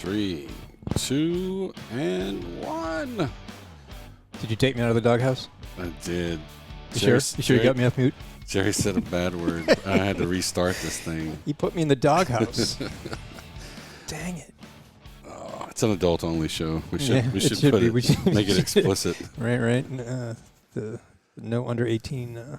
3, 2, and 1. Did you take me out of the doghouse? I did. You sure you got me off mute? Jerry said a bad word. I had to restart this thing. He put me in the doghouse. Dang it. Oh, it's an adult-only show. We should make it explicit. Right. The no under 18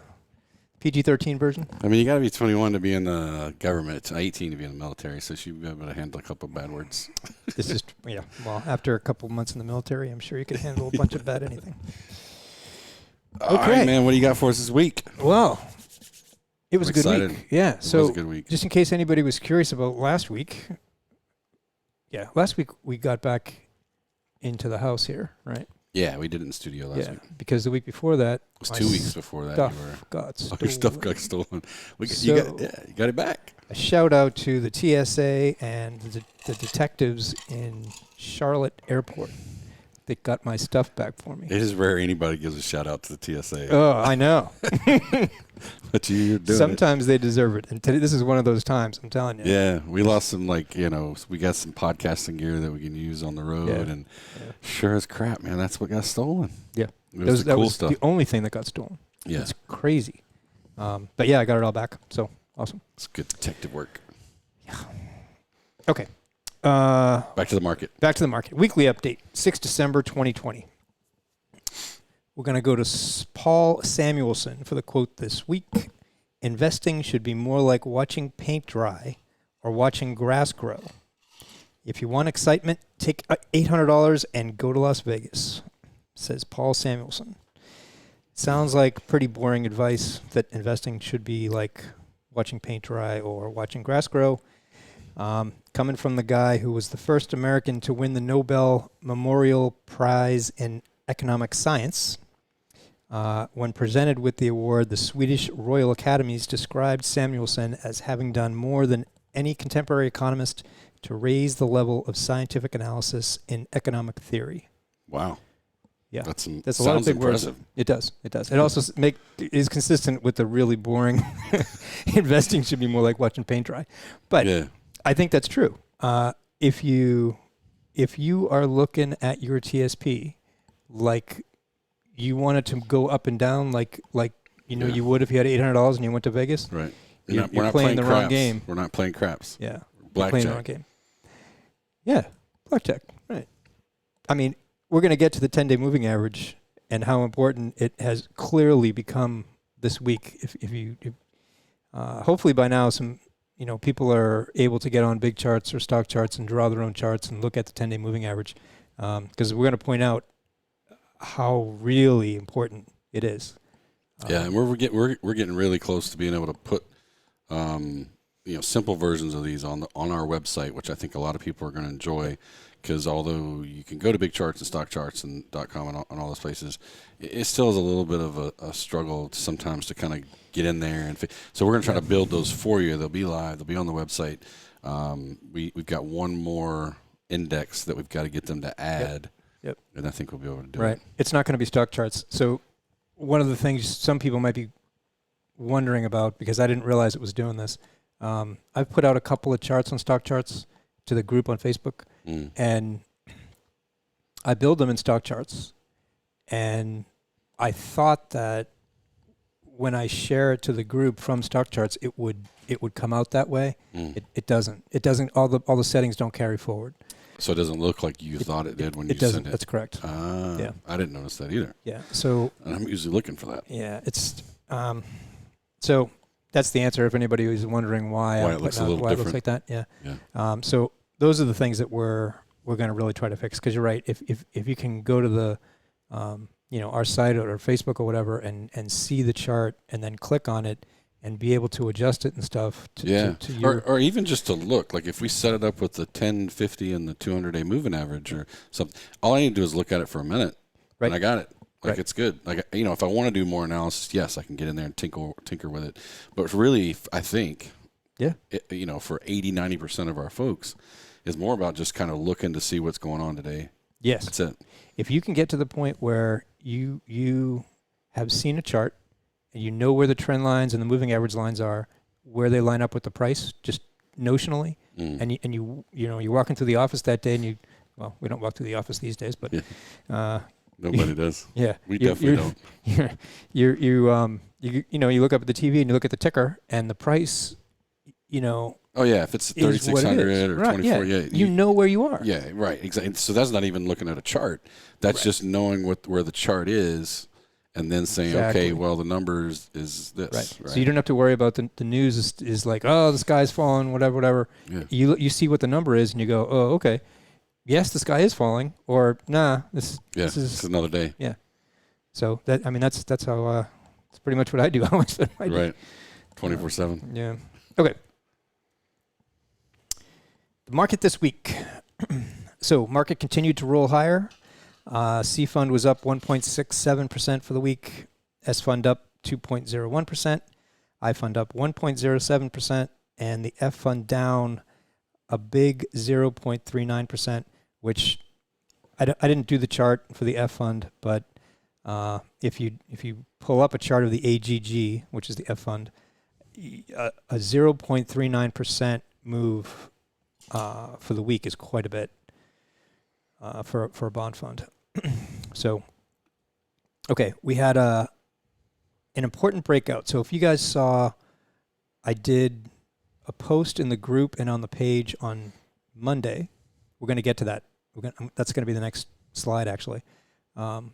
PG-13 version. I mean, you got to be 21 to be in the government. It's 18 to be in the military, so she'd be able to handle a couple of bad words. It's just, well, after a couple of months in the military, I'm sure you could handle a bunch of bad anything. Okay. All right, man, what do you got for us this week? Well, it was a good week. Yeah, so it was a good week. Just in case anybody was curious about last week, we got back into the house here, right? Yeah, we did it in the studio last week. Because the week before that, it was 2 weeks before that. Your stuff got stolen. You got it back. A shout out to the TSA and the detectives in Charlotte Airport that got my stuff back for me. It is rare anybody gives a shout out to the TSA. Oh, I know. But you're doing Sometimes they deserve it. And today, this is one of those times, I'm telling you. Yeah, we lost some, we got some podcasting gear that we can use on the road. And sure as crap, man, that's what got stolen. Yeah. It was the cool stuff. The only thing that got stolen. Yeah. It's crazy. But yeah, I got it all back. So awesome. It's good detective work. Yeah. Okay. Back to the market. Weekly update, 6 December 2020. We're going to go to Paul Samuelson for the quote this week. Investing should be more like watching paint dry or watching grass grow. If you want excitement, take $800 and go to Las Vegas, says Paul Samuelson. Sounds like pretty boring advice that investing should be like watching paint dry or watching grass grow. Coming from the guy who was the first American to win the Nobel Memorial Prize in Economic Science. When presented with the award, the Swedish Royal Academies described Samuelson as having done more than any contemporary economist to raise the level of scientific analysis in economic theory. Wow. Yeah, that's a lot of big impressive. Words. It does. It also is consistent with the really boring investing should be more like watching paint dry. But I think that's true. If you are looking at your TSP like you want it to go up and down like you would if you had $800 and you went to Vegas. Right. We're not playing the wrong game. We're not playing craps. Yeah. Blackjack. Playing the wrong game. Yeah. Blackjack. Right. I mean, we're going to get to the 10-day moving average and how important it has clearly become this week. If you hopefully by now some people are able to get on big charts or stock charts and draw their own charts and look at the 10-day moving average, because we're going to point out how really important it is. And we're getting really close to being able to put simple versions of these on our website, which I think a lot of people are going to enjoy. Because although you can go to big charts and stock charts and .com and all those places, it still is a little bit of a struggle sometimes to kind of get in there. So we're going to try to build those for you. They'll be live. They'll be on the website. We've got one more index that we've got to get them to add. Yep. And I think we'll be able to do it. Right. It's not going to be stock charts. So one of the things some people might be wondering about, because I didn't realize it was doing this, I've put out a couple of charts on stock charts to the group on Facebook. And I build them in stock charts, and I thought that when I share it to the group from stock charts, it would come out that way. It doesn't. It doesn't. All the settings don't carry forward. So it doesn't look like you thought it did when you sent it. That's correct. Yeah. I didn't notice that either. Yeah. So. And I'm usually looking for that. Yeah. It's. So that's the answer. If anybody is wondering why it looks a little different. It looks like that. Yeah. Yeah. So those are the things that we're going to really try to fix, because you're right. If you can go to the our site or Facebook or whatever and see the chart and then click on it and be able to adjust it and stuff. Or even just to look, like if we set it up with the 10, 50 and the 200-day moving average or something, all I need to do is look at it for a minute. Right. And I got it. It's good. Like, if I want to do more analysis, yes, I can get in there and tinker with it. But really, I think, for 80, 90% of our folks, is more about just kind of looking to see what's going on today. Yes. That's it. If you can get to the point where you have seen a chart and you know where the trend lines and the moving average lines are, where they line up with the price, just notionally, and you walk into the office that day, and we don't walk to the office these days, but nobody does. Yeah, we definitely don't. You look up at the TV and you look at the ticker and the price, Oh yeah, if it's 3,600 or 24, you know where you are. Yeah, right, exactly. So that's not even looking at a chart. That's just knowing where the chart is, and then saying, okay, well the numbers is this. Right. So you don't have to worry about the news is like, oh, the sky's falling, whatever. Yeah. You see what the number is and you go, oh, okay, yes, the sky is falling, or nah, this is it's another day. Yeah. So that's how that's pretty much what I do. I always spend my day. Right. 24/7. Yeah. Okay. The market this week. So market continued to roll higher. C fund was up 1.67% for the week. S fund up 2.01%. I fund up 1.07%, and the F fund down a big 0.39%, which I didn't do the chart for the F fund, but if you pull up a chart of the AGG, which is the F fund, a 0.39% move for the week is quite a bit for a bond fund. So, okay, we had an important breakout. So if you guys saw, I did a post in the group and on the page on Monday. We're going to get to that. That's going to be the next slide, actually. But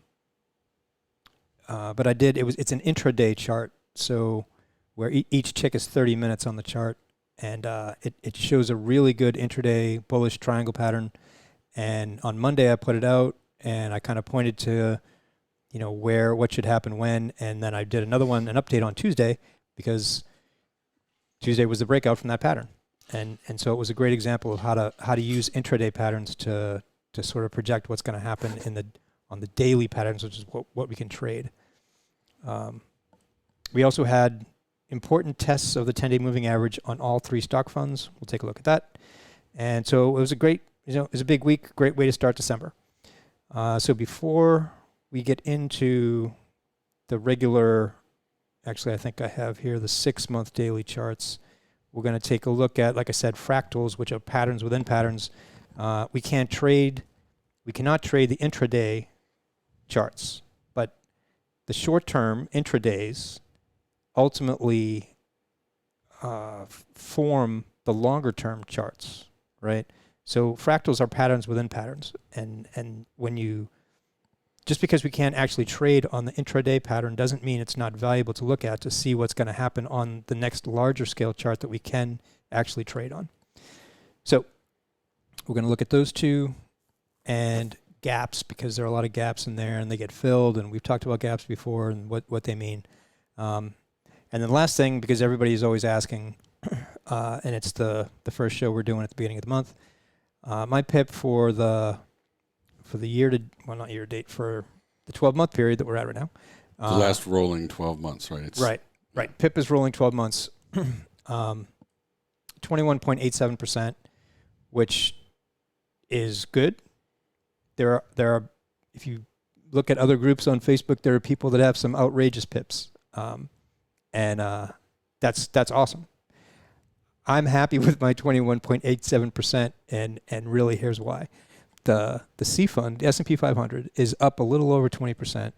I did. It's an intraday chart, so where each tick is 30 minutes on the chart. And it shows a really good intraday bullish triangle pattern. And on Monday, I put it out, and I kind of pointed to, what should happen when. And then I did an update on Tuesday, because Tuesday was the breakout from that pattern. And so it was a great example of how to use intraday patterns to sort of project what's going to happen on the daily patterns, which is what we can trade. We also had important tests of the 10-day moving average on all three stock funds. We'll take a look at that. And so it was it was a big week, great way to start December. So before we get into the regular, actually I think I have here the 6-month daily charts, we're going to take a look at, like I said, fractals, which are patterns within patterns. We cannot trade the intraday charts, but the short-term intradays ultimately form the longer-term charts, right? So fractals are patterns within patterns, and just because we can't actually trade on the intraday pattern doesn't mean it's not valuable to look at to see what's going to happen on the next larger scale chart that we can actually trade on. So we're going to look at those two and gaps, because there are a lot of gaps in there and they get filled, and we've talked about gaps before and what they mean. And then the last thing, because everybody is always asking, and it's the first show we're doing at the beginning of the month, my PIP for the not year to date, for the 12-month period that we're at right now. The last rolling 12 months, right? Right. PIP is rolling 12 months, 21.87%, which is good. There are, if you look at other groups on Facebook, there are people that have some outrageous PIPs, and that's awesome. I'm happy with my 21.87%, and really here's why. The C fund, the S&P 500, is up a little over 20%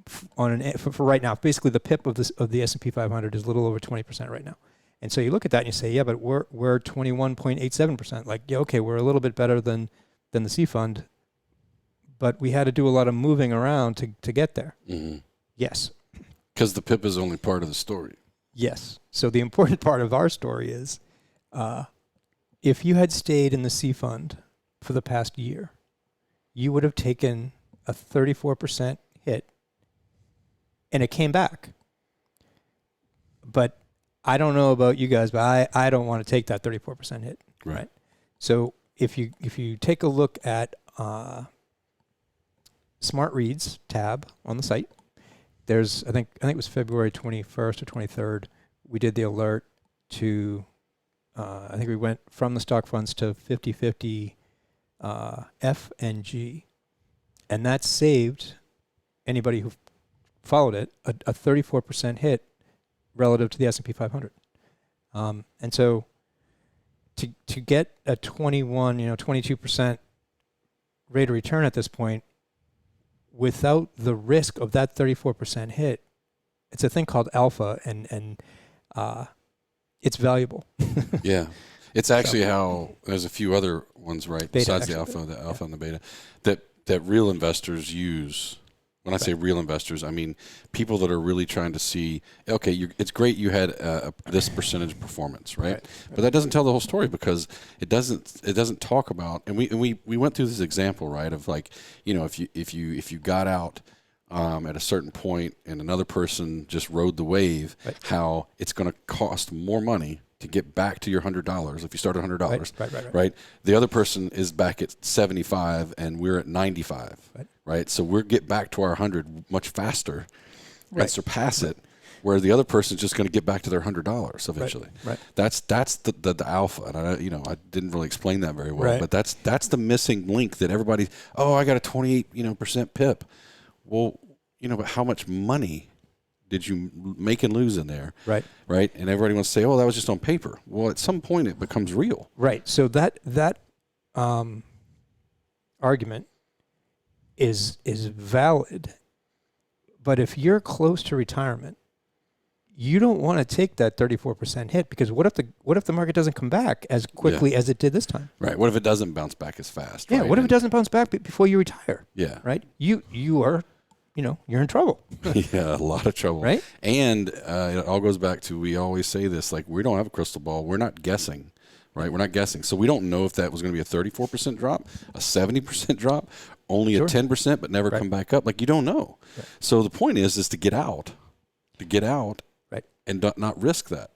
for right now. Basically, the PIP of the S&P 500 is a little over 20% right now. And so you look at that and you say, yeah, but we're 21.87%. Like, yeah, okay, we're a little bit better than the C fund, but we had to do a lot of moving around to get there. Mm-hmm. Yes. Because the PIP is only part of the story. Yes. So the important part of our story is, if you had stayed in the C fund for the past year, you would have taken a 34% hit, and it came back. But I don't know about you guys, but I don't want to take that 34% hit. Right? So if you take a look at Smart Reads tab on the site, there's I think it was February 21st or 23rd, we did the alert to I think we went from the stock funds to 50/50 F and G, and that saved anybody who followed it a 34% hit relative to the S&P 500. And so to get a 21, 22% rate of return at this point without the risk of that 34% hit, it's a thing called alpha, and it's valuable. Yeah. It's actually how there's a few other ones, right, Beta, besides actually. the alpha and the beta, that real investors use. When I say real investors, I mean people that are really trying to see, okay, it's great you had this percentage performance, right? But that doesn't tell the whole story, because it doesn't talk about, and we went through this example, right, of like, if you got out at a certain point and another person just rode the wave, how it's going to cost more money to get back to your $100 if you start at $100, right? The other person is back at 75 and we're at 95, right? So we'll get back to our 100 much faster and surpass it, where the other person's just going to get back to their $100 eventually. Right. That's the alpha, and I didn't really explain that very well, but that's the missing link that everybody. Oh, I got a 28% pip. Well, but how much money did you make and lose in there? Right. And everybody wants to say, oh, that was just on paper. Well, at some point it becomes real. Right. So that argument is valid, but if you're close to retirement, you don't want to take that 34% hit, because what if the market doesn't come back as quickly as it did this time? Right. What if it doesn't bounce back as fast? Yeah. Right? What if it doesn't bounce back before you retire? Yeah. Right. You are, you're in trouble. Yeah, a lot of trouble. Right. And it all goes back to, we always say this, like, we don't have a crystal ball. We're not guessing, right? We're not guessing. So we don't know if that was going to be a 34% drop, a 70% drop, only a 10%, but never come back up. Like, you don't know. Right. So the point is to get out, and not risk that.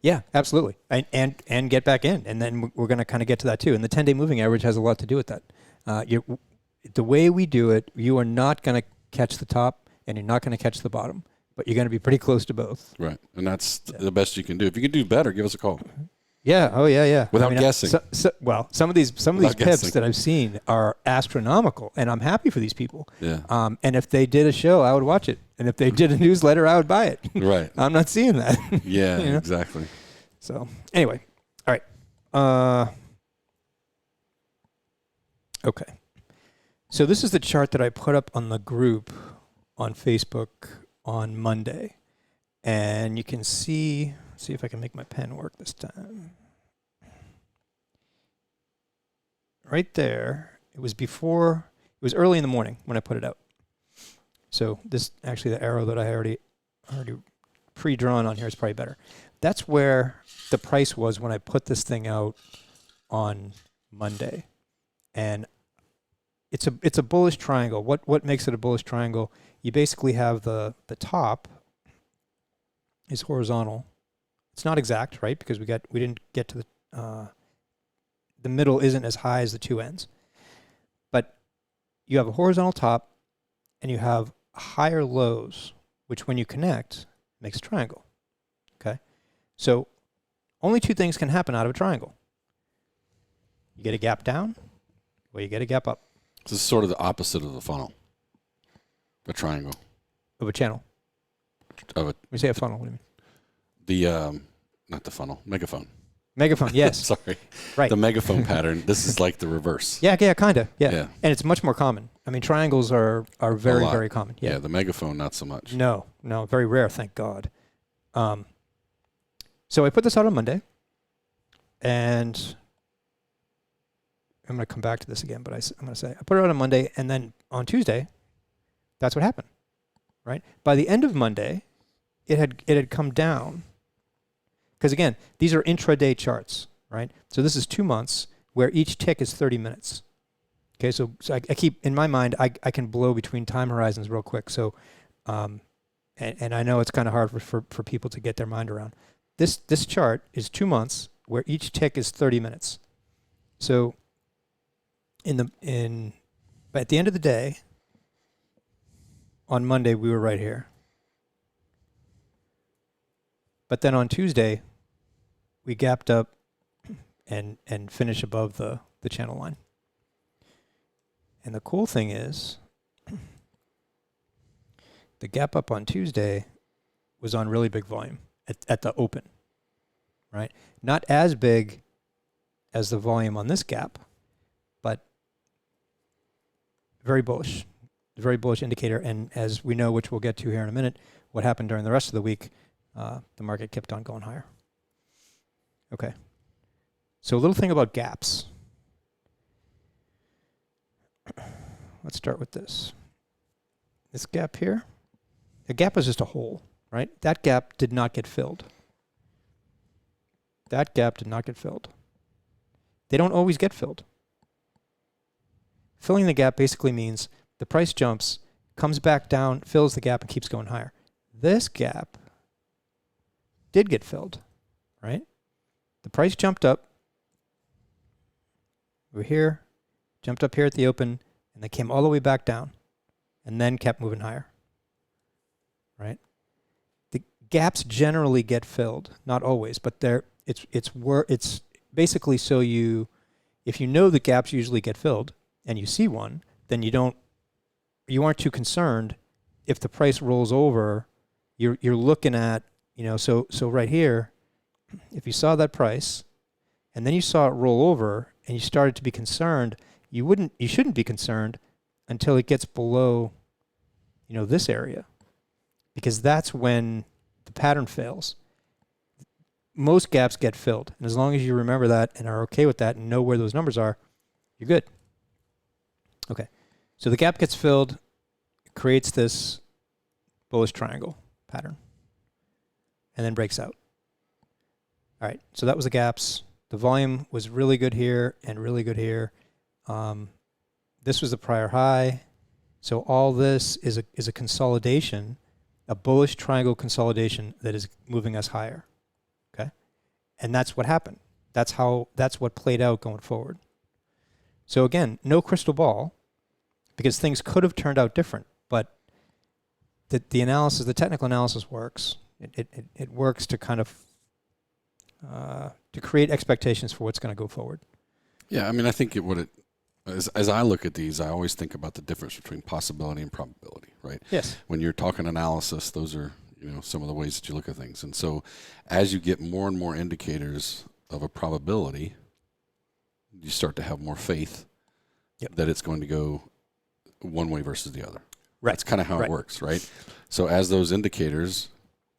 Yeah, absolutely. And get back in. And then we're going to kind of get to that too. And the 10-day moving average has a lot to do with that. The way we do it, you are not going to catch the top and you're not going to catch the bottom, but you're going to be pretty close to both. Right. And that's the best you can do. If you can do better, give us a call. Yeah. Oh, yeah. Without guessing. Some of these pips that I've seen are astronomical, and I'm happy for these people. Yeah. And if they did a show, I would watch it. And if they did a newsletter, I would buy it. Right. I'm not seeing that. Yeah, exactly. So anyway, all right. Okay. So this is the chart that I put up on the group on Facebook on Monday. And you can see if I can make my pen work this time. Right there, it was early in the morning when I put it out. So this, actually the arrow that I already pre-drawn on here is probably better. That's where the price was when I put this thing out on Monday. And it's a bullish triangle. What makes it a bullish triangle? You basically have the top is horizontal. It's not exact, right? Because we didn't get to the middle isn't as high as the two ends. But you have a horizontal top and you have higher lows, which when you connect makes a triangle. Okay? So only two things can happen out of a triangle. You get a gap down or you get a gap up. This is sort of the opposite of the funnel. A triangle. Of a channel. When you say a funnel, what do you mean? Not the funnel, megaphone. Megaphone, yes. Sorry. Right. The megaphone pattern. This is like the reverse. Yeah, kind of. Yeah. And it's much more common. I mean, triangles are very, very common. Yeah, the megaphone, not so much. No, very rare, thank God. So I put this out on Monday, and I'm going to come back to this again, but I'm going to say I put it out on Monday, and then on Tuesday, that's what happened, right? By the end of Monday, it had come down, because again, these are intraday charts, right? So this is 2 months where each tick is 30 minutes. Okay, so I keep, in my mind, I can blow between time horizons real quick. So, and I know it's kind of hard for people to get their mind around. This chart is 2 months where each tick is 30 minutes. So but at the end of the day, on Monday, we were right here. But then on Tuesday, we gapped up and finished above the channel line. And the cool thing is, the gap up on Tuesday was on really big volume at the open. right? Not as big as the volume on this gap, but very bullish indicator. And as we know, which we'll get to here in a minute, what happened during the rest of the week, the market kept on going higher. Okay. So a little thing about gaps. Let's start with this. This gap here, the gap is just a hole, right? That gap did not get filled. That gap did not get filled. They don't always get filled. Filling the gap basically means the price jumps, comes back down, fills the gap, and keeps going higher. This gap did get filled, right? The price jumped up. We're here, jumped up here at the open, and they came all the way back down, and then kept moving higher, right? The gaps generally get filled, not always, but it's basically so if you know the gaps usually get filled, and you see one, then you aren't too concerned if the price rolls over. You're looking at, so right here, if you saw that price, and then you saw it roll over, and you started to be concerned, you shouldn't be concerned until it gets below, this area, because that's when the pattern fails. Most gaps get filled, and as long as you remember that and are okay with that and know where those numbers are, you're good. Okay, so the gap gets filled, creates this bullish triangle pattern, and then breaks out. All right, so that was the gaps. The volume was really good here and really good here. This was the prior high. So all this is a consolidation, a bullish triangle consolidation that is moving us higher. Okay, and that's what happened. That's what played out going forward. So again, no crystal ball, because things could have turned out different. But the analysis, the technical analysis works. It works to kind of to create expectations for what's going to go forward. Yeah, I mean, I think as I look at these, I always think about the difference between possibility and probability, right? Yes. When you're talking analysis, those are some of the ways that you look at things. And so as you get more and more indicators of a probability, you start to have more faith that it's going to go one way versus the other. Right. That's kind of how it works, right? So as those indicators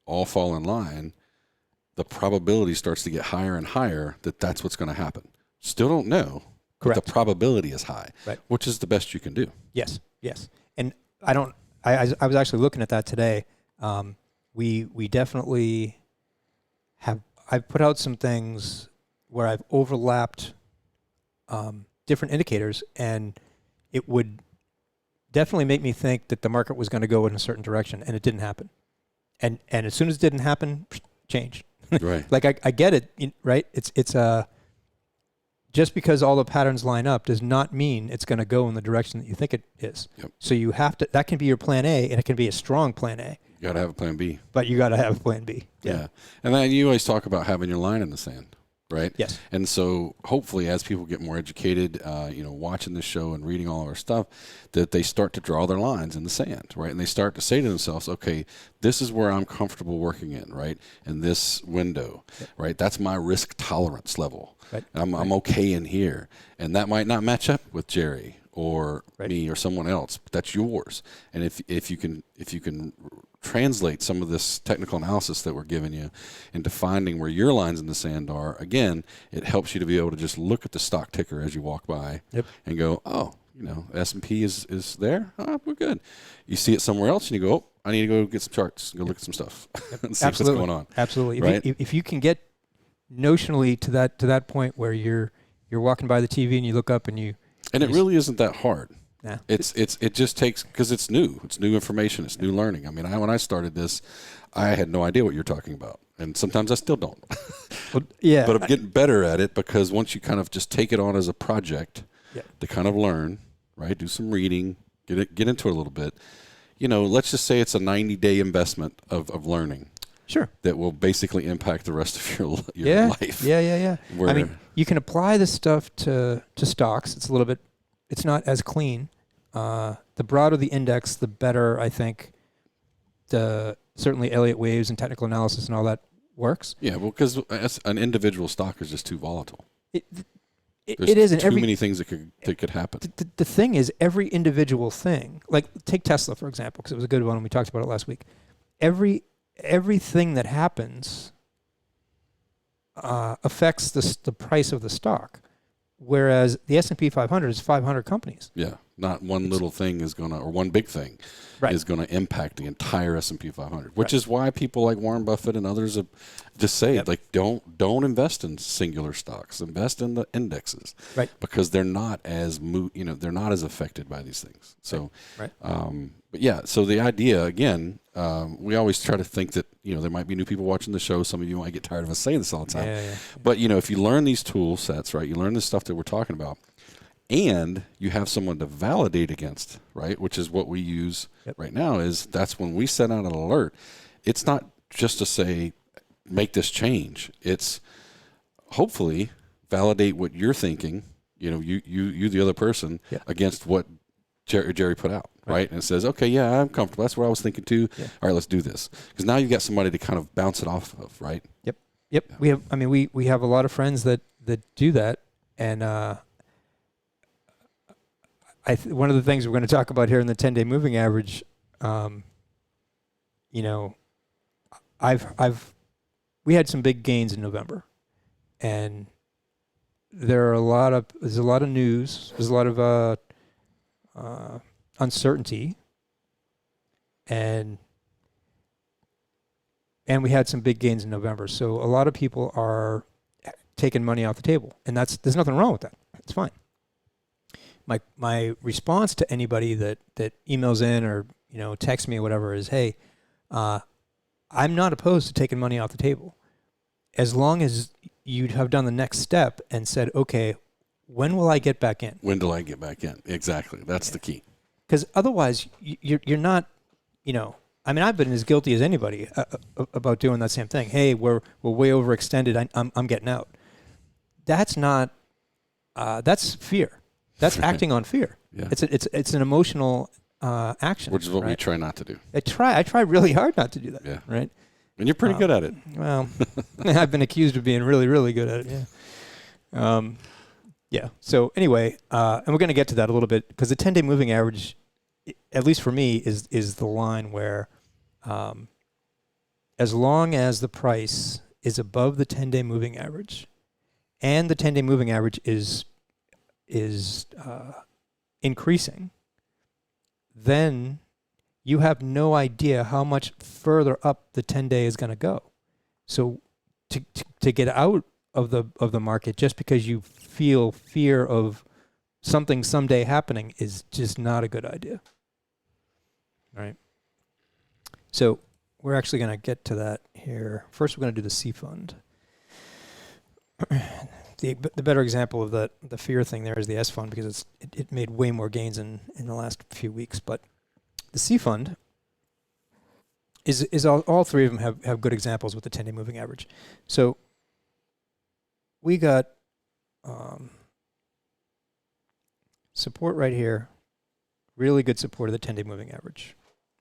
all fall in line, the probability starts to get higher and higher that's what's going to happen. Still don't know. Correct. But the probability is high, which is the best you can do. Yes. And I was actually looking at that today. We definitely I've put out some things where I've overlapped different indicators, and it would definitely make me think that the market was going to go in a certain direction, and it didn't happen. And as soon as it didn't happen, change. Right. Like I get it, right? It's just because all the patterns line up does not mean it's going to go in the direction that you think it is. Yep. So you have to. That can be your plan A, and it can be a strong plan A. You got to have a plan B. But you got to have a plan B. Yeah. And then you always talk about having your line in the sand, right? Yes. And so hopefully as people get more educated, watching this show and reading all of our stuff, that they start to draw their lines in the sand, right? And they start to say to themselves, okay, this is where I'm comfortable working in, right? In this window, right? That's my risk tolerance level. Right. I'm okay in here. And that might not match up with Jerry or me or someone else, but that's yours. And if you can translate some of this technical analysis that we're giving you into finding where your lines in the sand are, again, it helps you to be able to just look at the stock ticker as you walk by and go, oh, S&P is there? Oh, we're good. You see it somewhere else and you go, oh, I need to go get some charts, go look at some stuff and see what's going on. Absolutely. Right? If you can get notionally to that point where you're walking by the TV and you look up and it really isn't that hard. Nah. It just takes, because it's new information, it's new learning. I mean, when I started this, I had no idea what you're talking about, and sometimes I still don't. Well, yeah, but I'm getting better at it, because once you kind of just take it on as a project to kind of learn, right? Do some reading, get into it a little bit. Let's just say it's a 90-day investment of learning. Sure. That will basically impact the rest of your life. Yeah. I mean, you can apply this stuff to stocks. It's not as clean. The broader the index, the better, I think. Certainly Elliott waves and technical analysis and all that works. Yeah, well, because an individual stock is just too volatile. It isn't. Too many things that could happen. The thing is, every individual thing, like take Tesla, for example, because it was a good one and we talked about it last week. Everything that happens affects the price of the stock, whereas the S&P 500 is 500 companies. Yeah, not one little thing is going to, or one big thing is going to impact the entire S&P 500, which is why people like Warren Buffett and others have just say, like, don't invest in singular stocks, invest in the indexes, because they're not as they're not as affected by these things. So, but yeah, so the idea again, we always try to think that there might be new people watching the show. Some of you might get tired of us saying this all the time, but if you learn these tool sets, right, you learn the stuff that we're talking about, and you have someone to validate against, right, which is what we use right now. That's when we send out an alert. It's not just to say make this change. It's hopefully validate what you're thinking. You the other person against what Jerry put out, right? And it says, okay, yeah, I'm comfortable. That's what I was thinking too. Yeah. All right, let's do this. Because now you've got somebody to kind of bounce it off of, right? Yep. Yeah. We have a lot of friends that do that, and one of the things we're going to talk about here in the 10-day moving average, we had some big gains in November, and there's a lot of news, there's a lot of uncertainty, and we had some big gains in November. So a lot of people are taking money off the table, and there's nothing wrong with that. It's fine. My response to anybody that emails in or texts me or whatever is, hey, I'm not opposed to taking money off the table, as long as you'd have done the next step and said, okay, when will I get back in? When do I get back in? Exactly. That's the key. Because otherwise, you're not, I've been as guilty as anybody about doing that same thing. Hey, we're way overextended. I'm getting out. That's not. That's fear. That's acting on fear. Yeah. It's an emotional action, which is what we try not to do. I try really hard not to do that. Yeah. Right. And you're pretty good at it. Well, I've been accused of being really, really good at it. Yeah. Yeah. So anyway, and we're going to get to that a little bit, because the 10-day moving average, at least for me, is the line where, as long as the price is above the 10-day moving average, and the 10-day moving average is increasing, then you have no idea how much further up the 10-day is going to go. So to get out of the market just because you feel fear of something someday happening is just not a good idea. All right. So we're actually going to get to that here. First, we're going to do the C fund. The better example of the fear thing there is the S fund, because it made way more gains in the last few weeks. But the C fund is all three of them have good examples with the 10-day moving average. So we got support right here, really good support of the 10-day moving average,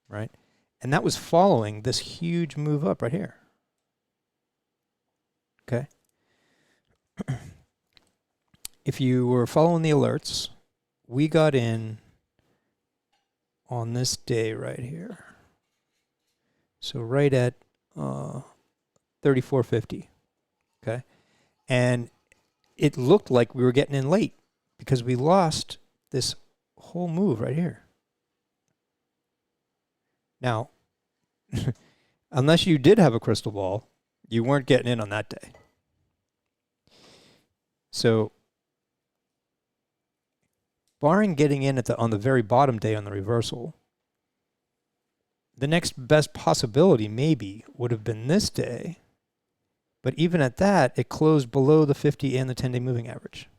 right? And that was following this huge move up right here. Okay. If you were following the alerts, we got in on this day right here. So right at 34.50. Okay. And it looked like we were getting in late because we lost this whole move right here. Now, unless you did have a crystal ball, you weren't getting in on that day. So, barring getting in on the very bottom day on the reversal, the next best possibility maybe would have been this day. But even at that, it closed below the 50 and the 10-day moving average.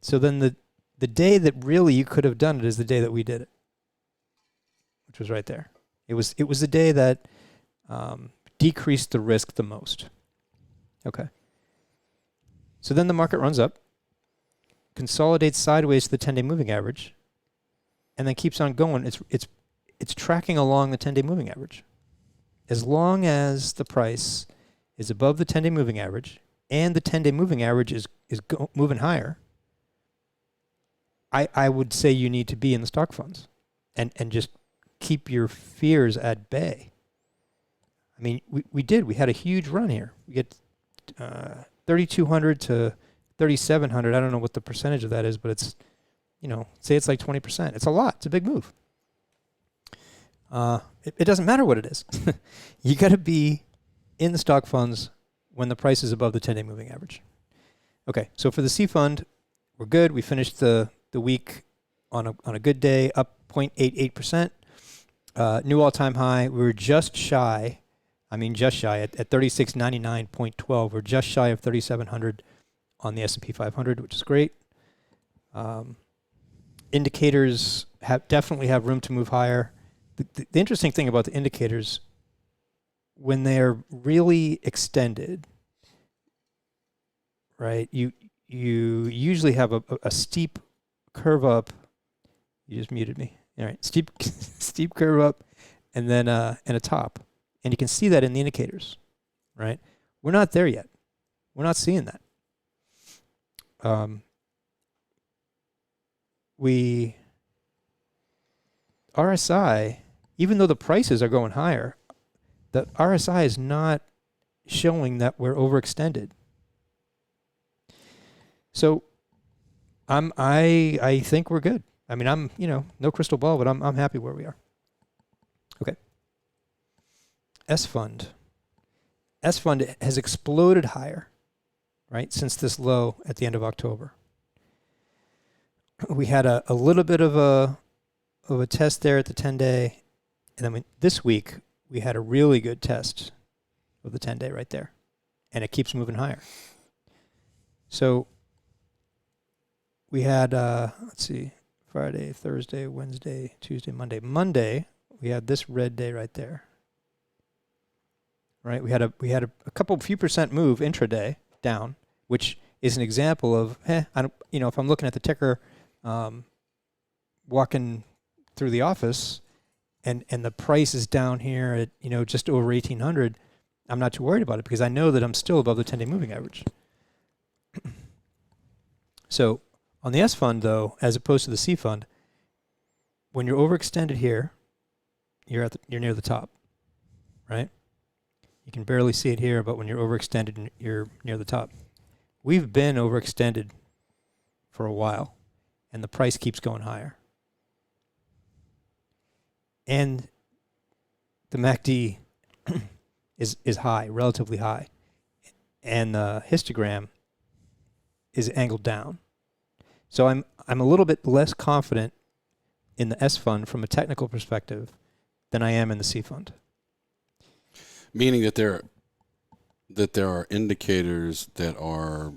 So then the day that really you could have done it is the day that we did it, which was right there. It was the day that decreased the risk the most. Okay. So then the market runs up, consolidates sideways to the 10-day moving average, and then keeps on going. It's tracking along the 10-day moving average. as long as the price is above the 10-day moving average and the 10-day moving average is moving higher, I would say you need to be in the stock funds and just keep your fears at bay. I mean, we had a huge run here. We get 3,200 to 3,700. I don't know what the percentage of that is, but it's, say it's like 20%. It's a lot. It's a big move. It doesn't matter what it is. You got to be in the stock funds when the price is above the 10-day moving average. Okay, so for the C fund, we're good. We finished the week on a good day, up 0.88%. New all-time high. We were just shy at 3699.12. We're just shy of 3,700 on the S&P 500, which is great. Indicators definitely have room to move higher. The interesting thing about the indicators, when they're really extended, right, you usually have a steep curve up. You just muted me. All right, steep curve up, and then and a top, and you can see that in the indicators, right? We're not there yet. We're not seeing that. RSI, even though the prices are going higher, the RSI is not showing that we're overextended. So I think we're good. I mean, I'm, no crystal ball, but I'm happy where we are. Okay. S fund has exploded higher, right, since this low at the end of October. We had a little bit of a test there at the 10-day, and then this week we had a really good test of the 10-day right there, and it keeps moving higher. So we had let's see, Friday, Thursday, Wednesday, Tuesday, Monday. Monday we had this red day right there. Right, we had a few percent move intraday down, which is an example of I don't, if I'm looking at the ticker, walking through the office, and the price is down here at just over 1,800, I'm not too worried about it because I know that I'm still above the 10-day moving average. So on the S fund though, as opposed to the C fund, when you're overextended here, you're near the top, right? You can barely see it here, but when you're overextended, you're near the top. We've been overextended for a while, and the price keeps going higher. And the MACD is high, relatively high, and the histogram is angled down. So I'm a little bit less confident in the S fund from a technical perspective than I am in the C fund. Meaning that there are indicators that are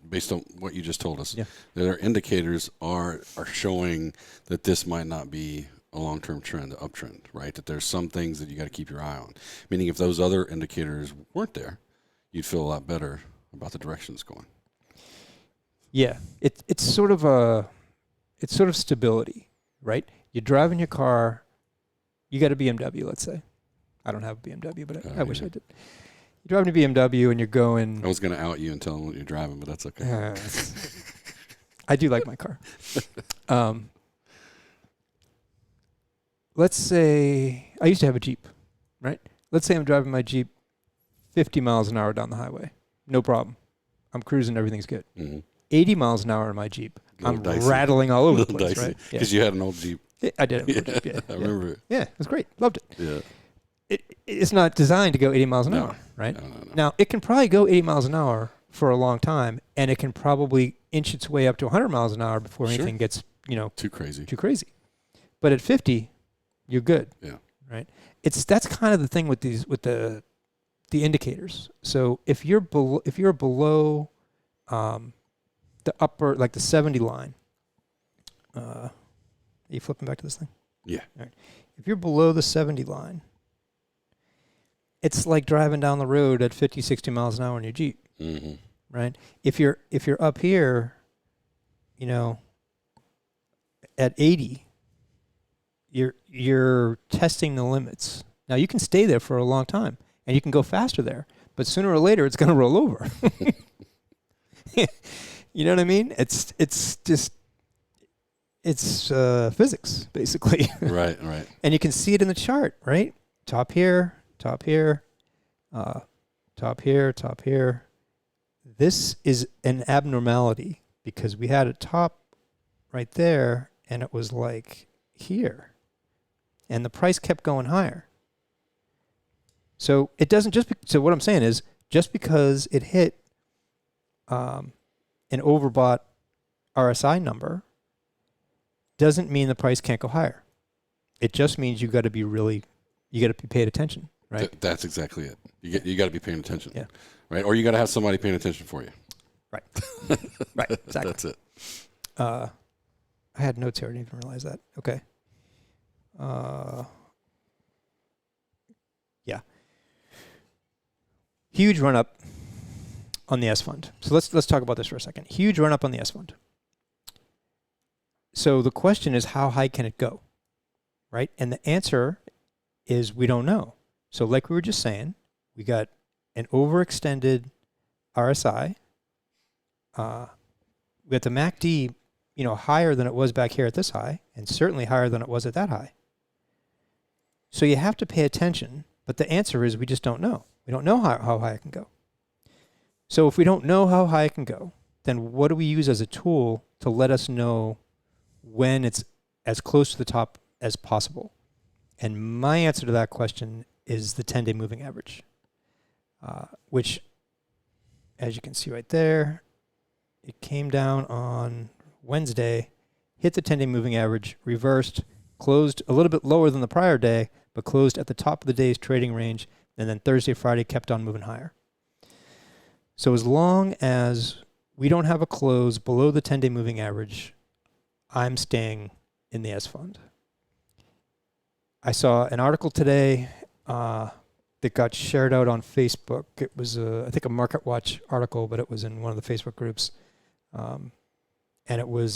based on what you just told us. Yeah. There are indicators are showing that this might not be a long-term trend, an uptrend, right? That there's some things that you got to keep your eye on. Meaning if those other indicators weren't there, you'd feel a lot better about the direction it's going. Yeah, it's sort of stability, right? You're driving your car, you got a BMW, let's say. I don't have a BMW, but I wish I did. You're driving a BMW and you're going... I was going to out you and tell them what you're driving, but that's okay. I do like my car. Let's say... I used to have a Jeep, right? Let's say I'm driving my Jeep 50 miles an hour down the highway. No problem. I'm cruising, everything's good. Mm-hmm. 80 miles an hour in my Jeep. I'm dicey. Rattling all over the place, right? Because you had an old Jeep. I did have an old Jeep, yeah. I remember it. Yeah, it was great. Loved it. Yeah. It's not designed to go 80 miles an hour, right? No. Now, it can probably go 80 miles an hour for a long time, and it can probably inch its way up to 100 miles an hour before anything gets, too crazy. But at 50, you're good. Yeah. Right? That's kind of the thing with the indicators. So if you're below the upper, like the 70 line, are you flipping back to this thing? Yeah. All right. If you're below the 70 line, it's like driving down the road at 50, 60 miles an hour in your Jeep, right? If you're up here, at 80, you're testing the limits Now you can stay there for a long time, and you can go faster there, but sooner or later it's going to roll over. You know what I mean? It's just physics basically. Right. And you can see it in the chart, right? Top here, top here, top here, top here. This is an abnormality because we had a top right there, and it was like here, and the price kept going higher. So it doesn't so what I'm saying is, just because it hit an overbought RSI number doesn't mean the price can't go higher. It just means you got to be paid attention, right? That's exactly it. You got to be paying attention. Yeah. Right. Or you got to have somebody paying attention for you. Right. Right. Exactly. That's it. I had notes here. I didn't even realize that. Okay. Yeah. Huge run up on the S fund. So let's talk about this for a second. Huge run up on the S fund. So the question is, how high can it go? Right? And the answer is we don't know. So like we were just saying, we got an overextended RSI. We got the MACD, higher than it was back here at this high, and certainly higher than it was at that high. So you have to pay attention, but the answer is we just don't know. We don't know how high it can go. So if we don't know how high it can go, then what do we use as a tool to let us know when it's as close to the top as possible? And my answer to that question is the 10-day moving average, which, as you can see right there, it came down on Wednesday, hit the 10-day moving average, reversed, closed a little bit lower than the prior day, but closed at the top of the day's trading range, and then Thursday, Friday kept on moving higher. So as long as we don't have a close below the 10-day moving average, I'm staying in the S fund. I saw an article today that got shared out on Facebook. It was, I think, a Market Watch article, but it was in one of the Facebook groups. And it was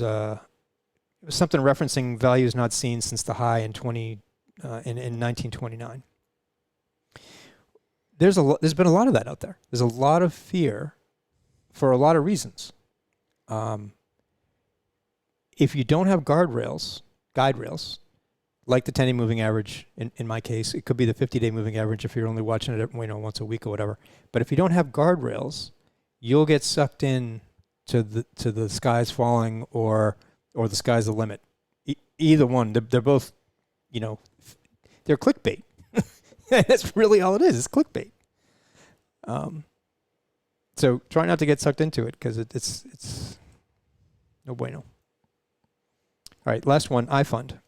something referencing values not seen since the high in 1929. There's been a lot of that out there. There's a lot of fear for a lot of reasons. If you don't have guide rails, like the 10-day moving average, in my case, it could be the 50-day moving average if you're only watching it once a week or whatever. But if you don't have guardrails, you'll get sucked in to the sky's falling or the sky's the limit. Either one, they're both, they're clickbait. That's really all it is. It's clickbait. So try not to get sucked into it because it's no bueno. All right, last one, iFund.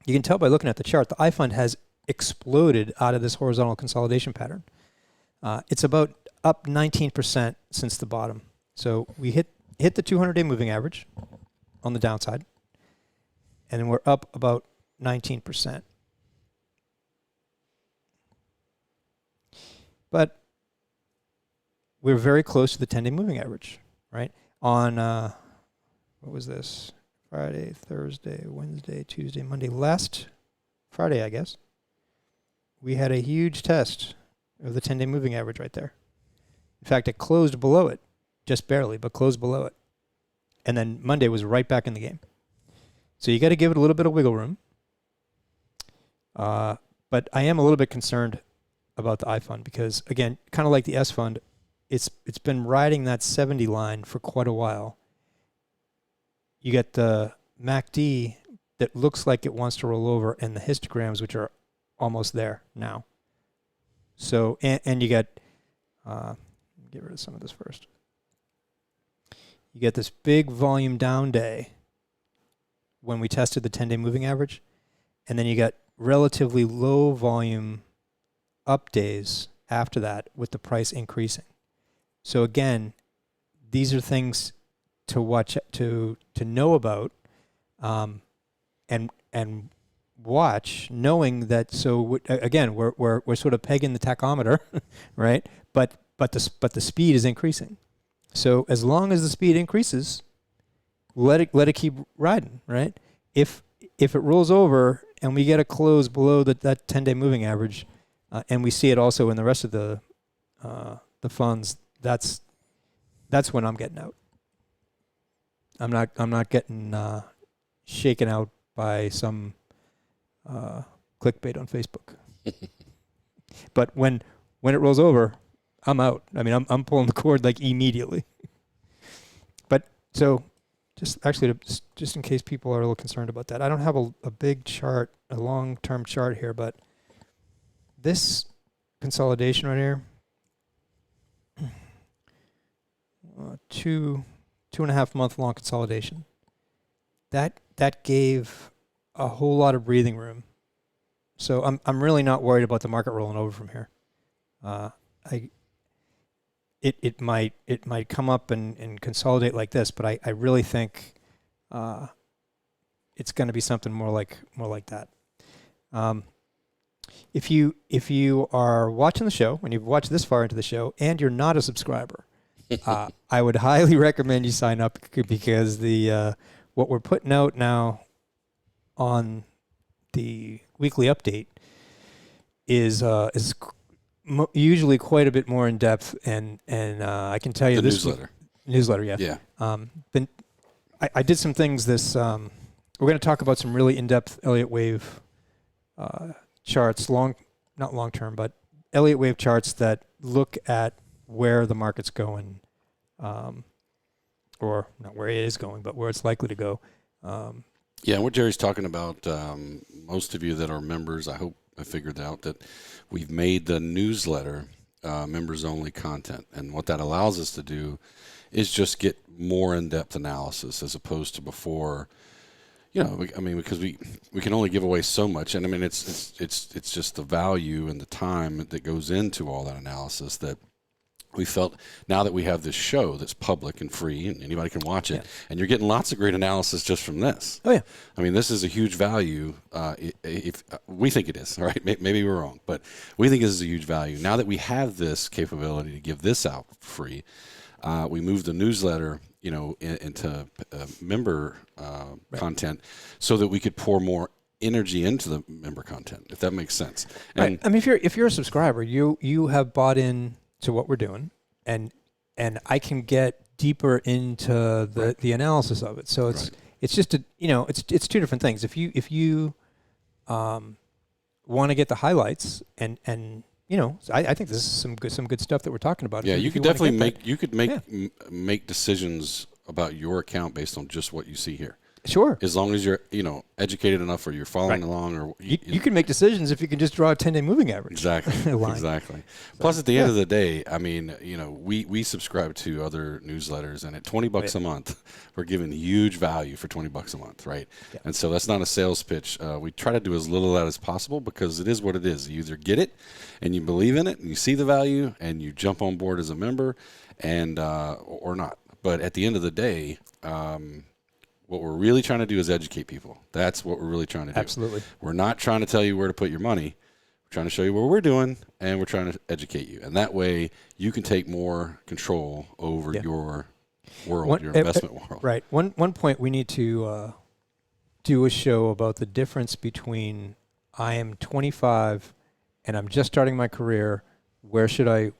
You can tell by looking at the chart, the iFund has exploded out of this horizontal consolidation pattern. It's about up 19% since the bottom. So we hit the 200-day moving average on the downside, and then we're up about 19%. But we're very close to the 10-day moving average, right? On, what was this? Friday, Thursday, Wednesday, Tuesday, Monday. Last Friday, I guess, we had a huge test of the 10-day moving average right there. In fact, it closed below it, just barely, but closed below it. And then Monday was right back in the game. So you got to give it a little bit of wiggle room. But I am a little bit concerned about the iFund because, again, kind of like the S fund, it's been riding that 70 line for quite a while. You get the MACD that looks like it wants to roll over, and the histograms, which are almost there now. So, and you get, get rid of some of this first. You get this big volume down day when we tested the 10-day moving average, and then you get relatively low volume up days after that with the price increasing. So again, these are things to watch, to know about, and watch, knowing that. So again, we're sort of pegging the tachometer, right? But the speed is increasing. So as long as the speed increases, let it keep riding, right? If it rolls over and we get a close below that 10-day moving average, and we see it also in the rest of the funds, that's when I'm getting out. I'm not getting shaken out by some clickbait on Facebook. But when it rolls over, I'm out. I mean, I'm pulling the cord like immediately. But so, just in case people are a little concerned about that, I don't have a big chart, a long-term chart here, but this consolidation right here, 2.5 month long consolidation, that gave a whole lot of breathing room. So I'm really not worried about the market rolling over from here. It might come up and consolidate like this, but I really think it's going to be something more like that. If you are watching the show and you've watched this far into the show and you're not a subscriber, I would highly recommend you sign up, because the what we're putting out now on the weekly update is usually quite a bit more in depth, and I can tell you the this newsletter, yeah. I did some things this. We're going to talk about some really in-depth Elliott Wave charts, not long term, but Elliott Wave charts that look at where the market's going, or not where it is going, but where it's likely to go. Yeah, and what Jerry's talking about, most of you that are members, I hope I figured out that we've made the newsletter members-only content. And what that allows us to do is just get more in-depth analysis as opposed to before. Because we can only give away so much. And, I mean, it's just the value and the time that goes into all that analysis that we felt, now that we have this show that's public and free and anybody can watch it, and you're getting lots of great analysis just from this. Oh, yeah. I mean, this is a huge value. If we think it is, all right? Maybe we're wrong, but we think this is a huge value. Now that we have this capability to give this out free, we moved the newsletter, into member content so that we could pour more energy into the member content, if that makes sense. And right. I mean, if you're a subscriber, you have bought in to what we're doing, and I can get deeper into the analysis of it. So it's just it's two different things. If you want to get the highlights, and I think this is some good stuff that we're talking about. Yeah, you could definitely make decisions about your account based on just what you see here. Sure. As long as you're, educated enough, or you're following along, or you can make decisions if you can just draw a 10-day moving average. Exactly. Exactly. Plus, at the end of the day, I mean, we subscribe to other newsletters, and at $20 a month, we're giving huge value for $20 a month, right? Yeah. And so that's not a sales pitch. We try to do as little of that as possible, because it is what it is. You either get it and you believe in it and you see the value and you jump on board as a member, and or not. But at the end of the day, what we're really trying to do is educate people. That's what we're really trying to do. Absolutely. We're not trying to tell you where to put your money. We're trying to show you what we're doing, and we're trying to educate you. And that way, you can take more control over your world, your investment world. Right. One point, we need to do a show about the difference between I am 25 and I'm just starting my career. Where should I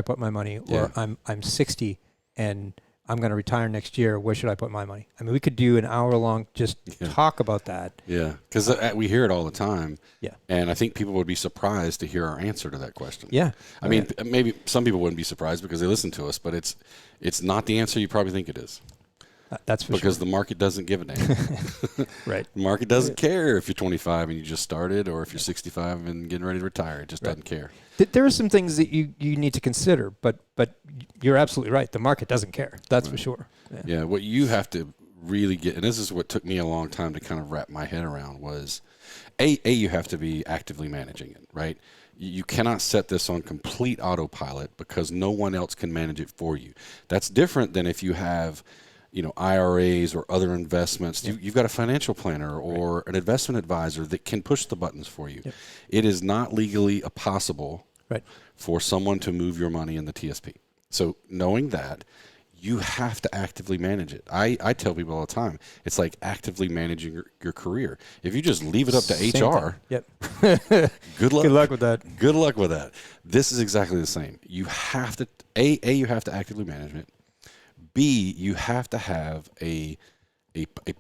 put my money? Or I'm 60 and I'm going to retire next year. Where should I put my money? I mean, we could do an hour long just talk about that. Yeah, because we hear it all the time. Yeah. And I think people would be surprised to hear our answer to that question. Yeah. I mean, maybe some people wouldn't be surprised because they listen to us, but it's not the answer you probably think it is. That's for because sure. The market doesn't give a damn. Right. The market doesn't care if you're 25 and you just started, or if you're 65 and getting ready to retire. It just doesn't care. There are some things that you need to consider, but you're absolutely right. The market doesn't care. That's for sure. Yeah. What you have to really get, and this is what took me a long time to kind of wrap my head around, was you have to be actively managing it, right? You cannot set this on complete autopilot because no one else can manage it for you. That's different than if you have IRAs or other investments. Yeah. You've got a financial planner or an investment advisor that can push the buttons for you. Yep. It is not legally possible for someone to move your money in the TSP. So knowing that, you have to actively manage it. I tell people all the time, it's like actively managing your career. If you just leave it up to Same HR, thing. good luck. Good luck with that. Good luck with that. This is exactly the same. You have to, you have to actively manage it. B, you have to have a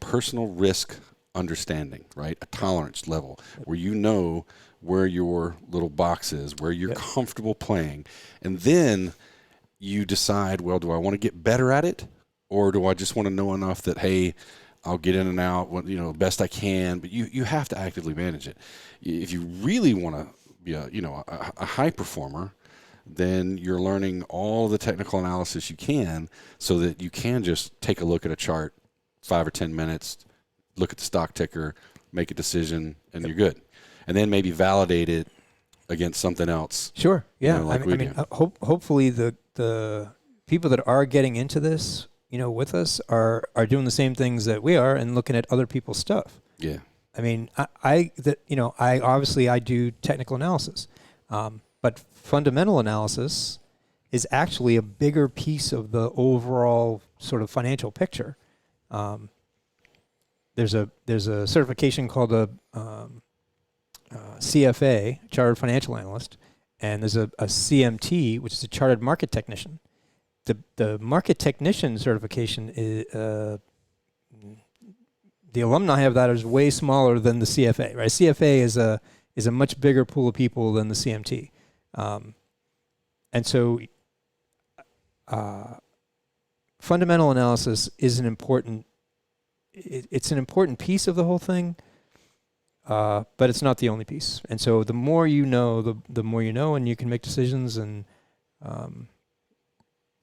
personal risk understanding, right? A tolerance level where you know where your little box is, where you're comfortable playing. And then you decide, well, do I want to get better at it, or do I just want to know enough that, hey, I'll get in and out, best I can. But you have to actively manage it. If you really want to be a high performer, then you're learning all the technical analysis you can, so that you can just take a look at a chart, 5 or 10 minutes, look at the stock ticker, make a decision, and you're good. And then maybe validate it against something else. Sure. Yeah. Hopefully the people that are getting into this, with us are doing the same things that we are and looking at other people's stuff. Yeah. I mean, I do technical analysis, but fundamental analysis is actually a bigger piece of the overall sort of financial picture. There's a certification called a CFA, Chartered Financial Analyst, and there's a CMT, which is a Chartered Market Technician. The Market Technician certification is the alumni of that is way smaller than the CFA. Right, CFA is a much bigger pool of people than the CMT, and so fundamental analysis is an important. It's an important piece of the whole thing. But it's not the only piece. And so the more you know, the more you know, and you can make decisions. And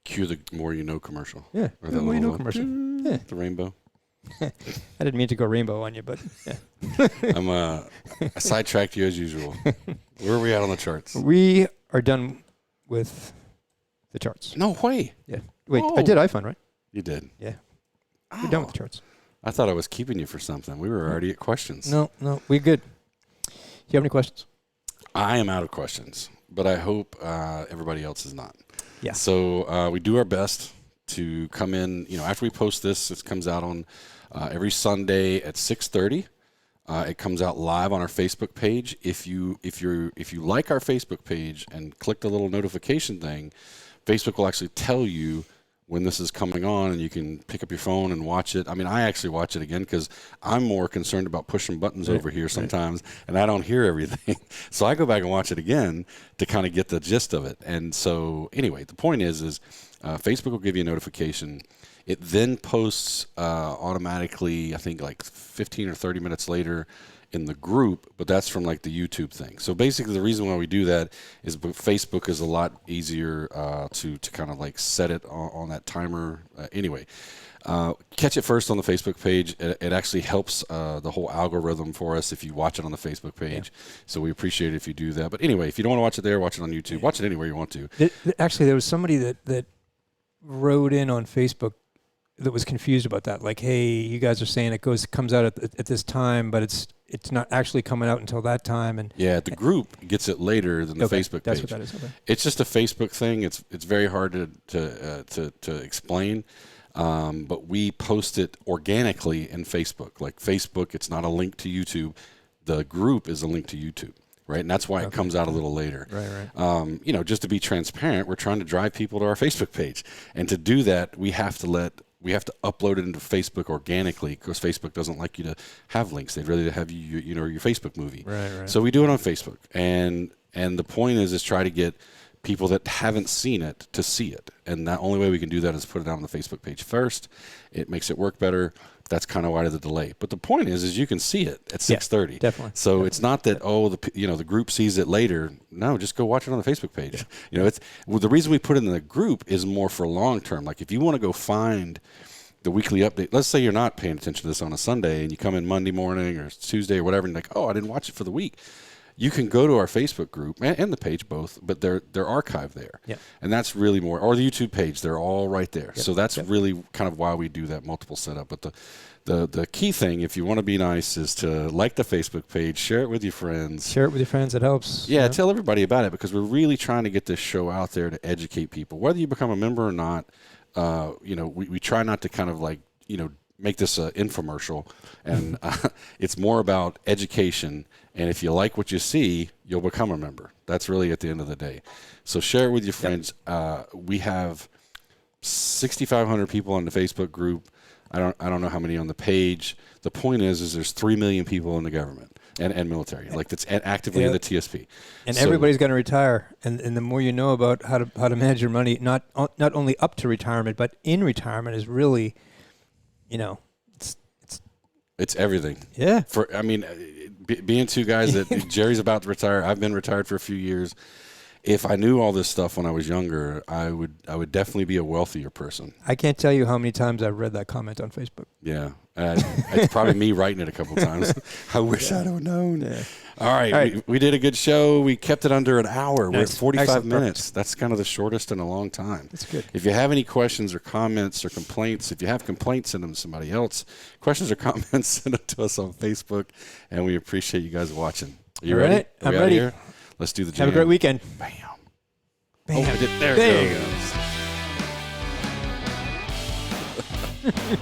cue the more you know commercial. Yeah, or the more you know commercial. Yeah. The rainbow. I didn't mean to go rainbow on you, but yeah. I sidetracked you as usual. Where are we at on the charts? We are done with the charts. No way. Yeah. Wait, I did iFund, right? You did. Yeah. We're done with the charts. I thought I was keeping you for something. We were already at questions. No, we're good. Do you have any questions? I am out of questions, but I hope everybody else is not. Yeah. So we do our best to come in. After we post this, it comes out on every Sunday at 6:30. It comes out live on our Facebook page. If you like our Facebook page and click the little notification thing, Facebook will actually tell you when this is coming on, and you can pick up your phone and watch it. I mean, I actually watch it again because I'm more concerned about pushing buttons over here sometimes, and I don't hear everything. So I go back and watch it again to kind of get the gist of it. And so anyway, the point is Facebook will give you a notification. It then posts automatically, I think like 15 or 30 minutes later, in the group, but that's from like the YouTube thing. So basically the reason why we do that is Facebook is a lot easier to kind of like set it on that timer. Anyway, catch it first on the Facebook page. It actually helps the whole algorithm for us if you watch it on the Facebook page. Yeah. So we appreciate it if you do that. But anyway, if you don't want to watch it there, watch it on YouTube. Watch it anywhere you want to. Actually, there was somebody that wrote in on Facebook that was confused about that. Like, hey, you guys are saying it comes out at this time, but it's not actually coming out until that time. And yeah, the group gets it later than the Facebook page. That's what that is. Okay. It's just a Facebook thing. It's very hard to explain. But we post it organically in Facebook. Like Facebook, it's not a link to YouTube. The group is a link to YouTube. Right, and that's why it comes out a little later. Right. Just to be transparent, we're trying to drive people to our Facebook page, and to do that, we have to upload it into Facebook organically, because Facebook doesn't like you to have links. They'd rather have your Facebook movie. Right. So we do it on Facebook, and the point is try to get people that haven't seen it to see it, and the only way we can do that is put it out on the Facebook page first. It makes it work better. That's kind of why the delay. But the point is you can see it at 6:30. Yeah, definitely. So it's not that the group sees it later. No, just go watch it on the Facebook page. Yeah. The reason we put it in the group is more for long term. Like if you want to go find the weekly update. Let's say you're not paying attention to this on a Sunday, and you come in Monday morning or Tuesday or whatever, and you're like, oh, I didn't watch it for the week. You can go to our Facebook group and the page both, but they're archived there. Yeah. And that's really more, or the YouTube page, they're all right there. Yep. So that's really kind of why we do that multiple setup. But the key thing, if you want to be nice, is to like the Facebook page, share it with your friends. Share it with your friends, it helps. Yeah, tell everybody about it, because we're really trying to get this show out there to educate people. Whether you become a member or not, we try not to kind of like, make this an infomercial, and it's more about education. And if you like what you see, you'll become a member. That's really at the end of the day. So share it with your friends. We have 6,500 people on the Facebook group. I don't know how many on the page. The point is there's 3 million people in the government and military, like that's actively in the TSP. And everybody's going to retire. And the more you know about how to manage your money, not only up to retirement, but in retirement is really, it's everything. Yeah. Being two guys that Jerry's about to retire, I've been retired for a few years. If I knew all this stuff when I was younger, I would definitely be a wealthier person. I can't tell you how many times I've read that comment on Facebook. Yeah. It's probably me writing it a couple times. I wish I'd have known. Yeah. All right. We did a good show. We kept it under an hour. Nice. We're at 45 minutes. Perfect. That's kind of the shortest in a long time. That's good. If you have any questions or comments or complaints, if you have complaints, send them to somebody else. Questions or comments, send them to us on Facebook. And we appreciate you guys watching. Are you ready? Right. I'm ready. Here? Let's do the jam. Have a great weekend. Bam. Bam. Oh, there it goes.